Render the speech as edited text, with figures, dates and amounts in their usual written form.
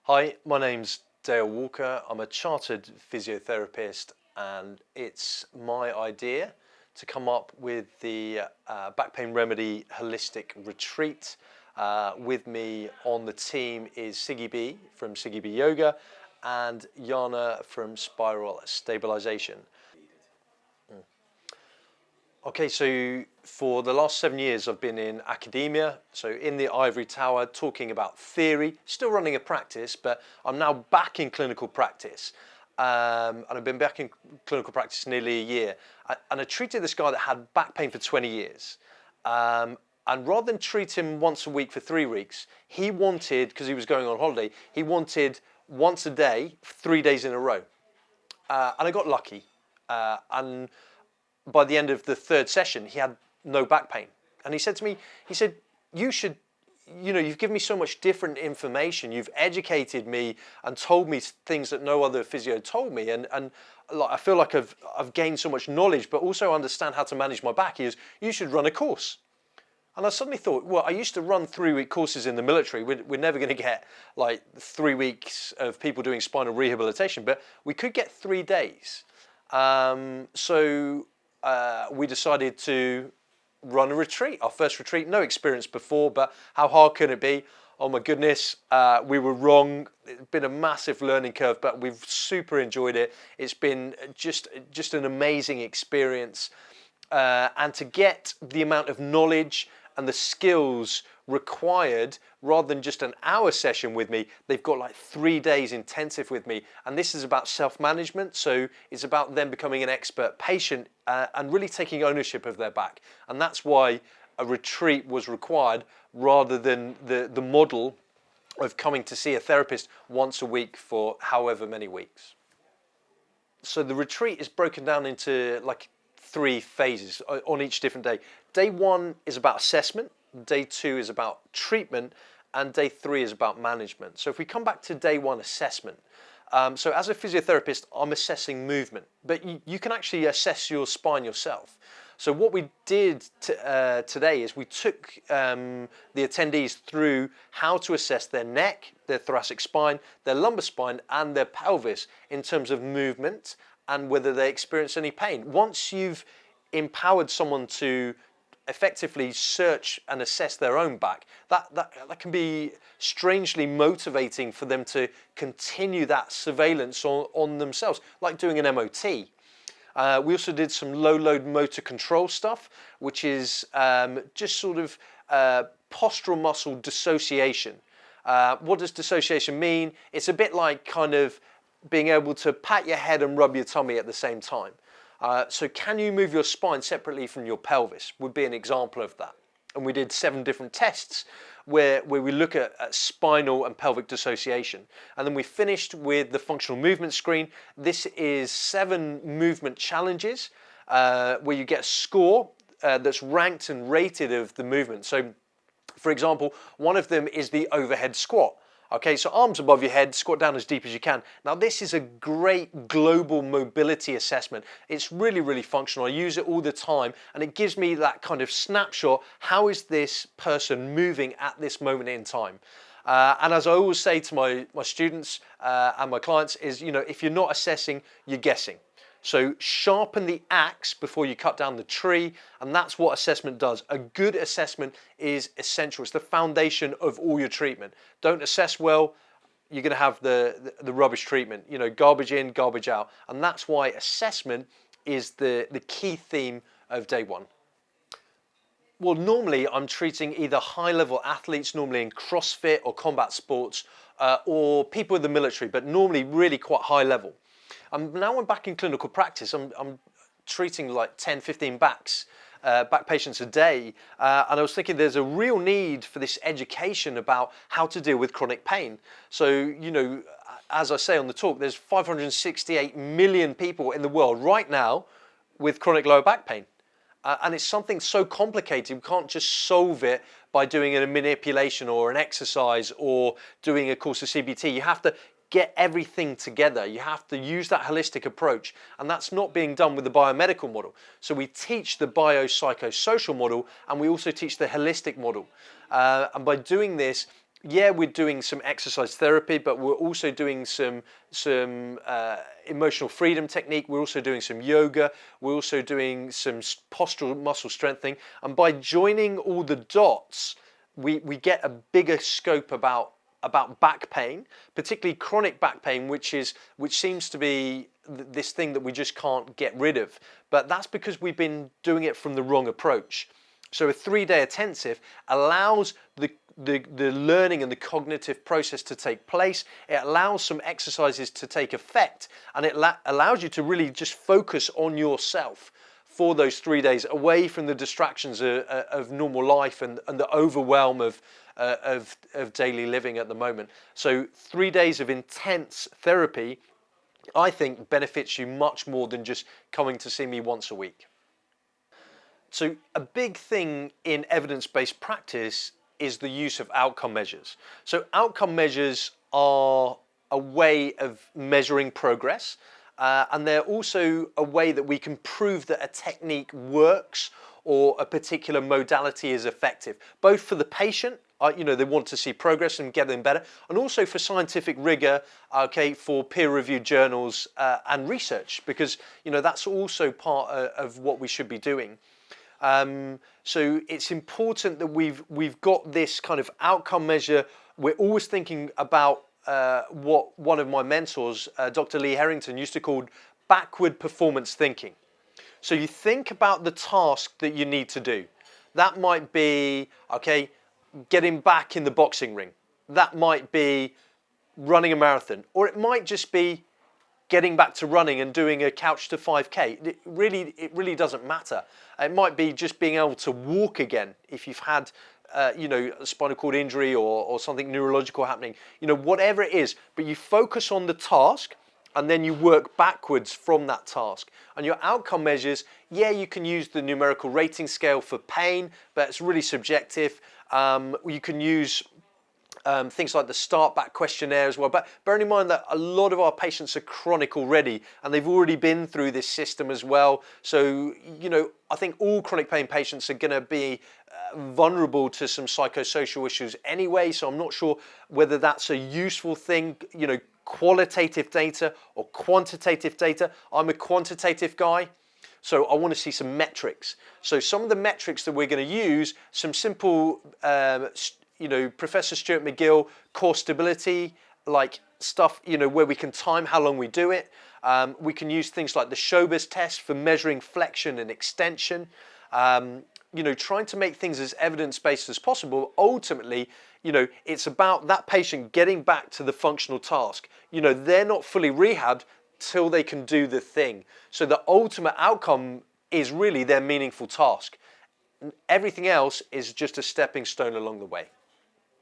Hi, my name's Dale Walker. I'm a chartered physiotherapist, and it's my idea to come up with the back pain remedy holistic retreat. With me on the team is Siggy B from Siggy B Yoga and Yana from Spiral Stabilization. Okay, so for the last 7 years, I've been in academia, so in the ivory tower, talking about theory, still running a practice, but I'm now back in clinical practice. And I've been back in clinical practice nearly a year. And I treated this guy that had back pain for 20 years. And rather than treat him once a week for 3 weeks, he wanted, because he was going on holiday, he wanted once a day, 3 days in a row. And I got lucky. And by the end of the third session, he had no back pain. And he said to me, you should, you've given me so much different information. You've educated me and told me things that no other physio told me. And like, I feel like I've gained so much knowledge, but also understand how to manage my back. You should run a course. And I suddenly thought, well, I used to run 3-week courses in the military. We're never going to get like 3 weeks of people doing spinal rehabilitation, but we could get 3 days. We decided to run a retreat, our first retreat, no experience before, but how hard can it be? Oh my goodness, we were wrong. It's been a massive learning curve, but we've super enjoyed it. It's been just an amazing experience. And to get the amount of knowledge and the skills required, rather than just an hour session with me, they've got like 3 days intensive with me. And this is about self-management. So it's about them becoming an expert patient and really taking ownership of their back. And that's why a retreat was required rather than the model of coming to see a therapist once a week for however many weeks. So the retreat is broken down into like 3 phases on each different day. Day 1 is about assessment, day 2 is about treatment, and day 3 is about management. So if we come back to day 1, assessment. So as a physiotherapist, I'm assessing movement, but you can actually assess your spine yourself. So what we did today is we took the attendees through how to assess their neck, their thoracic spine, their lumbar spine, and their pelvis in terms of movement and whether they experience any pain. Once you've empowered someone to effectively search and assess their own back, that can be strangely motivating for them to continue that surveillance on themselves, like doing an MOT. We also did some low-load motor control stuff, which is just sort of postural muscle dissociation. What does dissociation mean? It's a bit like kind of being able to pat your head and rub your tummy at the same time. So can you move your spine separately from your pelvis would be an example of that. And we did 7 different tests where we look at spinal and pelvic dissociation. And then we finished with the functional movement screen. This is 7 movement challenges where you get a score that's ranked and rated of the movement. So for example, one of them is the overhead squat. Okay, so arms above your head, squat down as deep as you can. Now this is a great global mobility assessment. It's really, really functional. I use it all the time and it gives me that kind of snapshot. How is this person moving at this moment in time? And as I always say to my students and my clients is, if you're not assessing, you're guessing. So sharpen the axe before you cut down the tree, and that's what assessment does. A good assessment is essential. It's the foundation of all your treatment. Don't assess well, you're going to have the rubbish treatment, garbage in, garbage out. And that's why assessment is the key theme of day 1. Well, normally I'm treating either high-level athletes, normally in CrossFit or combat sports, or people in the military, but normally really quite high level. Now I'm back in clinical practice. I'm treating like 10, 15 back patients a day. And I was thinking there's a real need for this education about how to deal with chronic pain. So, as I say on the talk, there's 568 million people in the world right now with chronic lower back pain. And it's something so complicated, we can't just solve it by doing a manipulation or an exercise or doing a course of CBT. You have to get everything together. You have to use that holistic approach, and that's not being done with the biomedical model. So we teach the biopsychosocial model, and we also teach the holistic model. And by doing this, Yeah, we're doing some exercise therapy, but we're also doing some emotional freedom technique. We're also doing some yoga. We're also doing some postural muscle strengthening. And by joining all the dots, we get a bigger scope about back pain, particularly chronic back pain, which seems to be this thing that we just can't get rid of. But that's because we've been doing it from the wrong approach. So a 3-day intensive allows the learning and the cognitive process to take place. It allows some exercises to take effect, and it allows you to really just focus on yourself for those 3 days, away from the distractions of normal life and the overwhelm of daily living at the moment. So 3 days of intense therapy, I think, benefits you much more than just coming to see me once a week. So a big thing in evidence-based practice is the use of outcome measures. So outcome measures are a way of measuring progress, and they're also a way that we can prove that a technique works or a particular modality is effective, both for the patient, they want to see progress and get them better, and also for scientific rigor, for peer-reviewed journals and research, because that's also part of what we should be doing. So it's important that we've got this kind of outcome measure. We're always thinking about what one of my mentors, Dr. Lee Harrington, used to call backward performance thinking. So you think about the task that you need to do. That might be, getting back in the boxing ring. That might be running a marathon, or it might just be getting back to running and doing a couch to 5K. It really doesn't matter. It might be just being able to walk again if you've had a spinal cord injury or something neurological happening, whatever it is, but you focus on the task and then you work backwards from that task. And your outcome measures, you can use the numerical rating scale for pain, but it's really subjective. You can use things like the start back questionnaire as well. But bearing in mind that a lot of our patients are chronic already and they've already been through this system as well. So, I think all chronic pain patients are going to be vulnerable to some psychosocial issues anyway. So I'm not sure whether that's a useful thing, qualitative data or quantitative data. I'm a quantitative guy. So I want to see some metrics. So some of the metrics that we're going to use, some simple Professor Stuart McGill core stability, like stuff, where we can time how long we do it. We can use things like the Schober's test for measuring flexion and extension. Trying to make things as evidence-based as possible. Ultimately, it's about that patient getting back to the functional task. They're not fully rehabbed till they can do the thing. So the ultimate outcome is really their meaningful task. Everything else is just a stepping stone along the way.